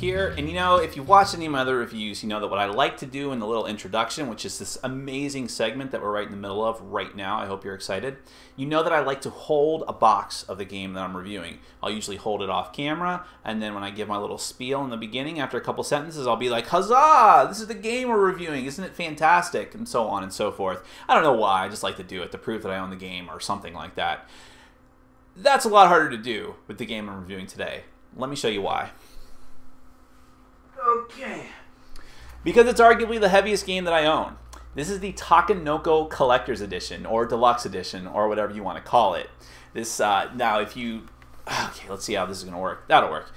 here, and you know, if you've watched any of my other reviews, you know that what I like to do in the little introduction, which is this amazing segment that we're right in the middle of right now, I hope you're excited, you know that I like to hold a box of the game that I'm reviewing. I'll usually hold it off camera, and then when I give my little spiel in the beginning, after a couple sentences, I'll be like, huzzah, this is the game we're reviewing, isn't it fantastic, and so on and so forth. I don't know why, I just like to do it to prove that I own the game or something like that. That's a lot harder to do with the game I'm reviewing today. Let me show you why. Okay. Because it's arguably the heaviest game that I own. This is the Takenoko Collector's Edition, or Deluxe Edition, or whatever you want to call it. This, now if you... Okay, let's see how this is going to work. That'll work.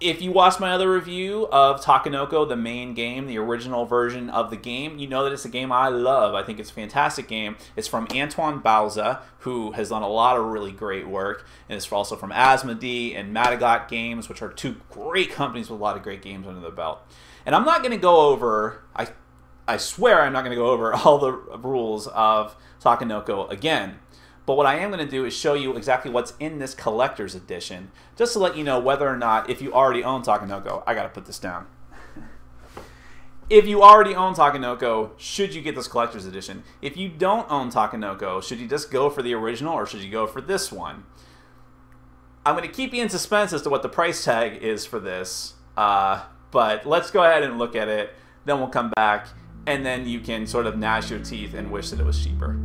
If you watched my other review of Takenoko, the main game, the original version of the game, you know that it's a game I love. I think it's a fantastic game. It's from Antoine Bauza, who has done a lot of really great work. And it's also from Asmodee and Madagot Games, which are two great companies with a lot of great games under their belt. And I'm not going to go over, I swear I'm not going to go over all the rules of Takenoko again. But what I am going to do is show you exactly what's in this collector's edition, just to let you know whether or not, if you already own Takenoko, I got to put this down. If you already own Takenoko, should you get this collector's edition? If you don't own Takenoko, should you just go for the original or should you go for this one? I'm going to keep you in suspense as to what the price tag is for this, but let's go ahead and look at it, then we'll come back, and then you can sort of gnash your teeth and wish that it was cheaper.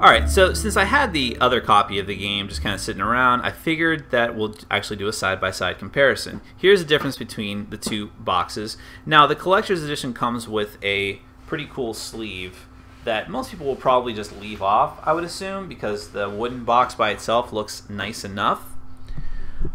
Alright, so since I had the other copy of the game just kind of sitting around, I figured that we'll actually do a side-by-side comparison. Here's the difference between the two boxes. Now, the Collector's Edition comes with a pretty cool sleeve that most people will probably just leave off, I would assume, because the wooden box by itself looks nice enough.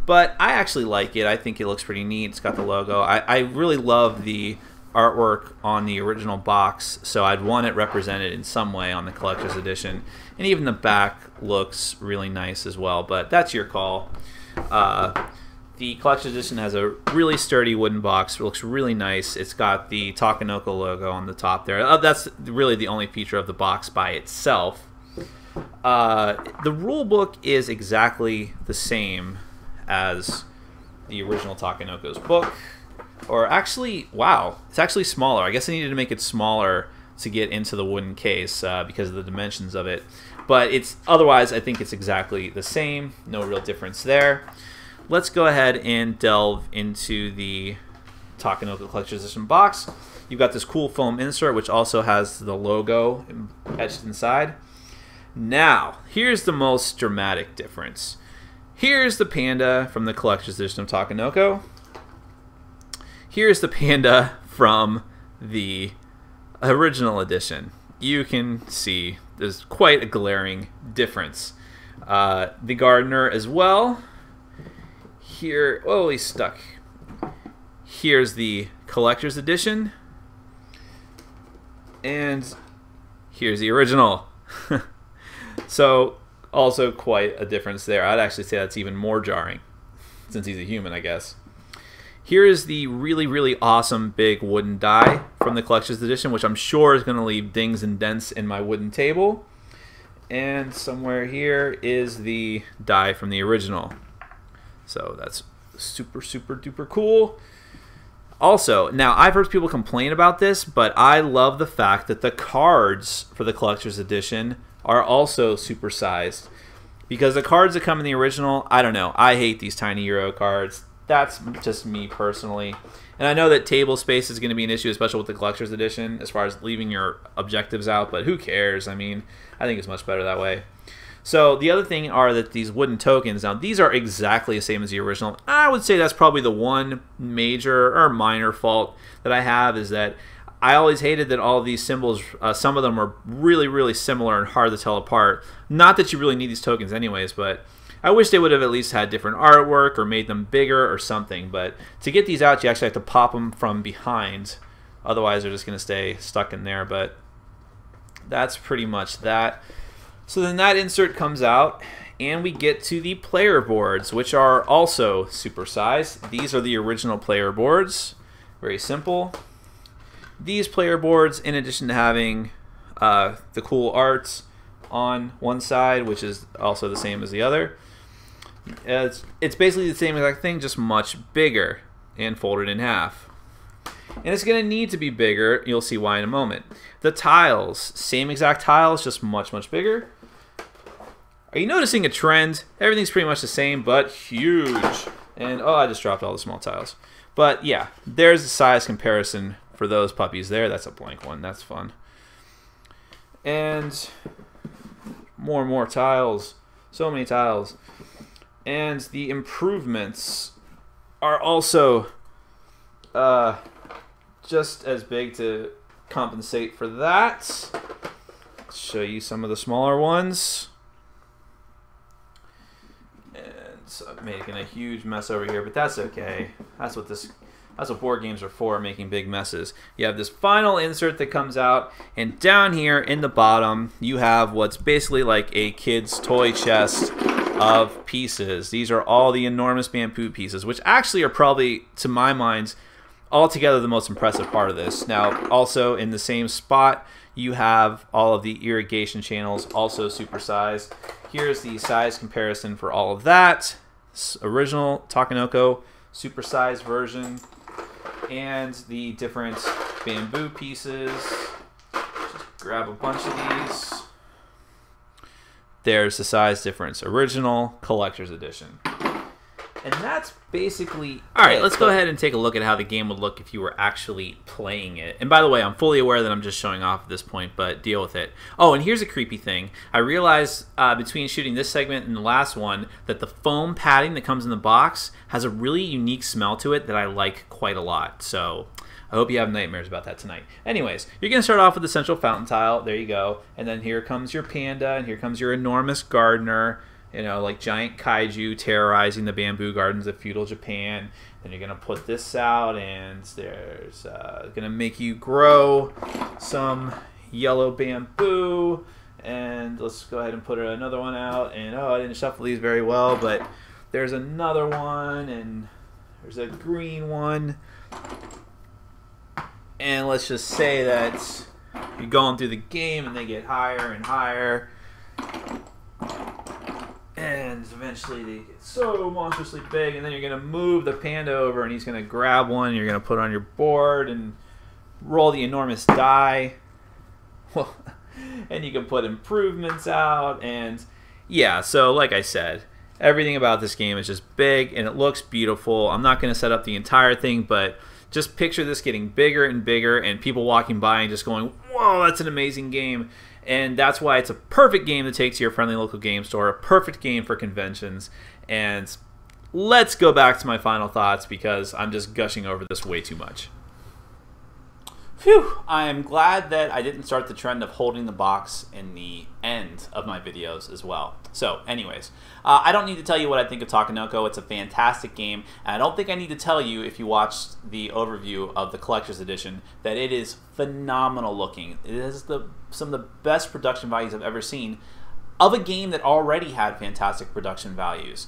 But I actually like it. I think it looks pretty neat. It's got the logo. I really love the artwork on the original box, so I'd want it represented in some way on the Collector's Edition. And even the back looks really nice as well, but that's your call. The Collector's Edition has a really sturdy wooden box. It looks really nice. It's got the Takenoko logo on the top there. That's really the only feature of the box by itself. The rule book is exactly the same as the original Takenoko's book. Or actually, wow, it's actually smaller. I guess I needed to make it smaller to get into the wooden case because of the dimensions of it. But it's otherwise, I think it's exactly the same. No real difference there. Let's go ahead and delve into the Takenoko Collector's Edition box. You've got this cool foam insert, which also has the logo etched inside. Now, here's the most dramatic difference. Here's the panda from the Collector's Edition of Takenoko. Here's the panda from the original edition. You can see there's quite a glaring difference. The gardener as well. Here, oh, he's stuck. Here's the Collector's Edition. And here's the original. So, also quite a difference there. I'd actually say that's even more jarring, since he's a human, I guess. Here is the really, really awesome big wooden die from the Collector's Edition, which I'm sure is going to leave dings and dents in my wooden table. And somewhere here is the die from the original. So that's super, super duper cool. Also, now I've heard people complain about this, but I love the fact that the cards for the Collector's Edition are also supersized. Because the cards that come in the original, I don't know, I hate these tiny Euro cards. That's just me personally. And I know that table space is going to be an issue, especially with the Collector's Edition, as far as leaving your objectives out, but who cares? I mean, I think it's much better that way. So the other thing are that these wooden tokens, now these are exactly the same as the original. I would say that's probably the one major or minor fault that I have, is that I always hated that all of these symbols, some of them are really, really similar and hard to tell apart. Not that you really need these tokens anyways, but I wish they would have at least had different artwork or made them bigger or something. But to get these out, you actually have to pop them from behind. Otherwise, they're just going to stay stuck in there. But that's pretty much that. So then that insert comes out, and we get to the player boards, which are also supersized. These are the original player boards. Very simple. these player boards, in addition to having the cool arts on one side, which is also the same as the other, it's basically the same exact thing, just much bigger and folded in half. And it's going to need to be bigger. You'll see why in a moment. The tiles, same exact tiles, just much, much bigger. Are you noticing a trend? Everything's pretty much the same, but huge. And, oh, I just dropped all the small tiles. But, yeah, there's the size comparison for those puppies there. That's a blank one. That's fun. And more and more tiles. So many tiles. And the improvements are also just as big to compensate for that. Let's show you some of the smaller ones. And so I'm making a huge mess over here, but that's okay. That's what board games are for, making big messes. You have this final insert that comes out, and down here in the bottom, you have what's basically like a kid's toy chest of pieces. These are all the enormous bamboo pieces, which actually are probably, to my mind, altogether the most impressive part of this. Now, also in the same spot, you have all of the irrigation channels, also supersized. Here's the size comparison for all of that. Original Takenoko supersized version, and the different bamboo pieces. Just grab a bunch of these. There's the size difference. Original, collector's edition. And that's basically all right. Let's go ahead and take a look at how the game would look if you were actually playing it. And by the way, I'm fully aware that I'm just showing off at this point, but deal with it. Oh, and here's a creepy thing. I realized between shooting this segment and the last one that the foam padding that comes in the box has a really unique smell to it that I like quite a lot. So I hope you have nightmares about that tonight. Anyways, you're going to start off with the central fountain tile. There you go. And then here comes your panda, and here comes your enormous gardener. You know, like giant kaiju terrorizing the bamboo gardens of feudal Japan. Then you're going to put this out, and there's going to make you grow some yellow bamboo. And let's go ahead and put another one out. And, oh, I didn't shuffle these very well, but there's another one, and there's a green one. And let's just say that you're going through the game, and they get higher and higher. And eventually they get so monstrously big, and then you're going to move the panda over, and he's going to grab one, and you're going to put it on your board and roll the enormous die. Well, and you can put improvements out, and yeah, so like I said, everything about this game is just big, and it looks beautiful. I'm not going to set up the entire thing, but just picture this getting bigger and bigger, and people walking by and just going, whoa, that's an amazing game. And that's why it's a perfect game to take to your friendly local game store, a perfect game for conventions. And let's go back to my final thoughts because I'm just gushing over this way too much. Phew, I am glad that I didn't start the trend of holding the box in the end of my videos as well. So anyways, I don't need to tell you what I think of Takenoko. It's a fantastic game, and I don't think I need to tell you, if you watched the overview of the Collector's Edition, that it is phenomenal looking. It has some of the best production values I've ever seen of a game that already had fantastic production values.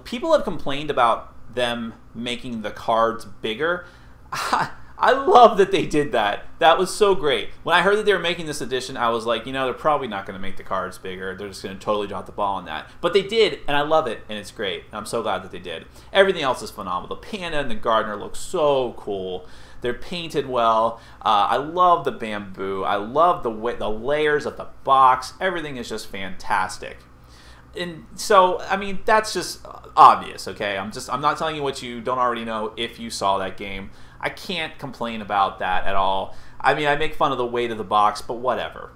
People have complained about them making the cards bigger. I love that they did that. That was so great. When I heard that they were making this edition, I was like, you know, they're probably not going to make the cards bigger. They're just going to totally drop the ball on that. But they did, and I love it, and it's great. I'm so glad that they did. Everything else is phenomenal. The panda and the gardener look so cool. They're painted well. I love the bamboo. I love the layers of the box. Everything is just fantastic. And so, I mean, that's just obvious, okay? I'm not telling you what you don't already know if you saw that game. I can't complain about that at all. I mean, I make fun of the weight of the box, but whatever.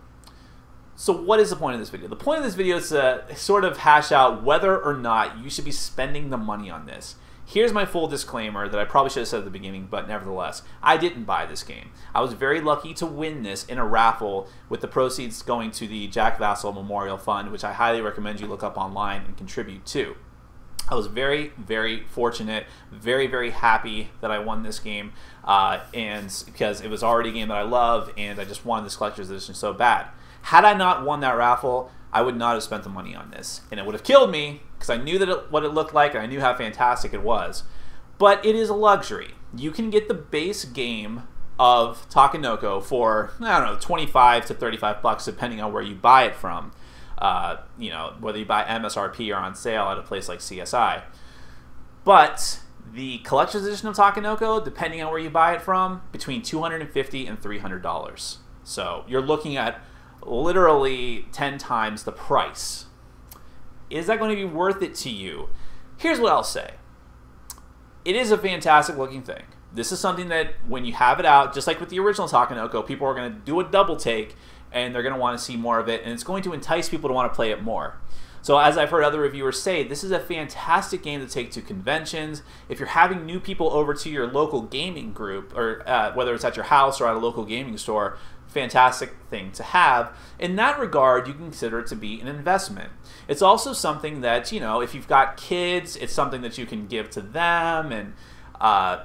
So what is the point of this video? The point of this video is to sort of hash out whether or not you should be spending the money on this. Here's my full disclaimer that I probably should have said at the beginning, but nevertheless, I didn't buy this game. I was very lucky to win this in a raffle with the proceeds going to the Jack Vassell Memorial Fund, which I highly recommend you look up online and contribute to. I was very, very fortunate, very, very happy that I won this game, and because it was already a game that I love, and I just wanted this collector's edition so bad. Had I not won that raffle, I would not have spent the money on this, and it would have killed me because I knew that what it looked like, and I knew how fantastic it was. But it is a luxury. You can get the base game of Takenoko for, I don't know, 25 to 35 bucks, depending on where you buy it from. You know, whether you buy MSRP or on sale at a place like CSI. But the collector's edition of Takenoko, depending on where you buy it from, between $250 and $300. So you're looking at literally 10 times the price. Is that going to be worth it to you? Here's what I'll say. It is a fantastic looking thing. This is something that when you have it out, just like with the original Takenoko, people are going to do a double take and they're going to want to see more of it, and it's going to entice people to want to play it more. So as I've heard other reviewers say, this is a fantastic game to take to conventions. If you're having new people over to your local gaming group, or whether it's at your house or at a local gaming store, fantastic thing to have. In that regard, you can consider it to be an investment. It's also something that, you know, if you've got kids, it's something that you can give to them, and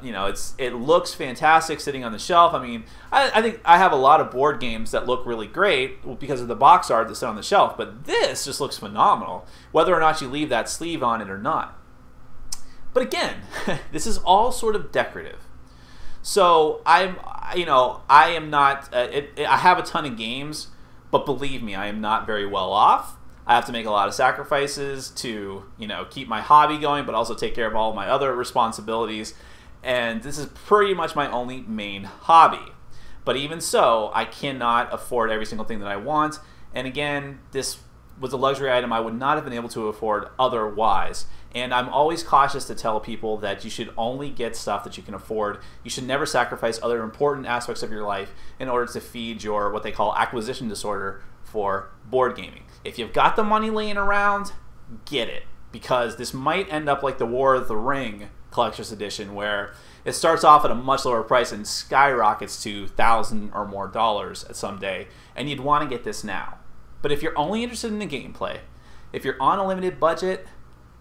you know, it looks fantastic sitting on the shelf. I mean, I think I have a lot of board games that look really great because of the box art that's on the shelf, but this just looks phenomenal, whether or not you leave that sleeve on it or not. But again, this is all sort of decorative. So I am not. I have a ton of games, but believe me, I am not very well off. I have to make a lot of sacrifices to, you know, keep my hobby going, but also take care of all of my other responsibilities. And this is pretty much my only main hobby. But even so, I cannot afford every single thing that I want. And again, this was a luxury item I would not have been able to afford otherwise. And I'm always cautious to tell people that you should only get stuff that you can afford. You should never sacrifice other important aspects of your life in order to feed your, what they call, acquisition disorder for board gaming. If you've got the money laying around, get it, because this might end up like the War of the Ring Collector's Edition, where it starts off at a much lower price and skyrockets to $1,000 or more at some day, and you'd want to get this now. But if you're only interested in the gameplay, if you're on a limited budget,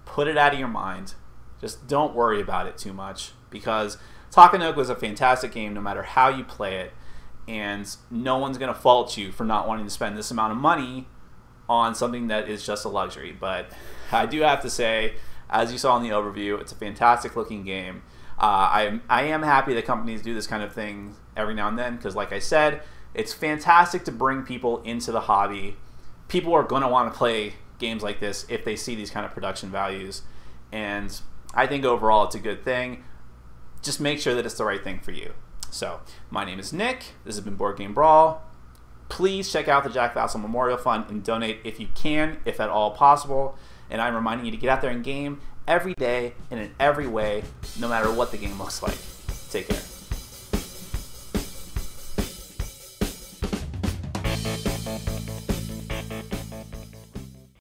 put it out of your mind. Just don't worry about it too much, because Takenoko is a fantastic game no matter how you play it, and no one's going to fault you for not wanting to spend this amount of money on something that is just a luxury. But I do have to say, as you saw in the overview, it's a fantastic looking game. I am happy that companies do this kind of thing every now and then, because like I said, it's fantastic to bring people into the hobby. People are going to want to play games like this if they see these kind of production values, and I think overall it's a good thing. Just make sure that it's the right thing for you. So, my name is Nick. This has been Board Game Brawl. Please check out the Jack Vassell Memorial Fund and donate if you can, if at all possible. And I'm reminding you to get out there and game every day and in every way, no matter what the game looks like. Take care.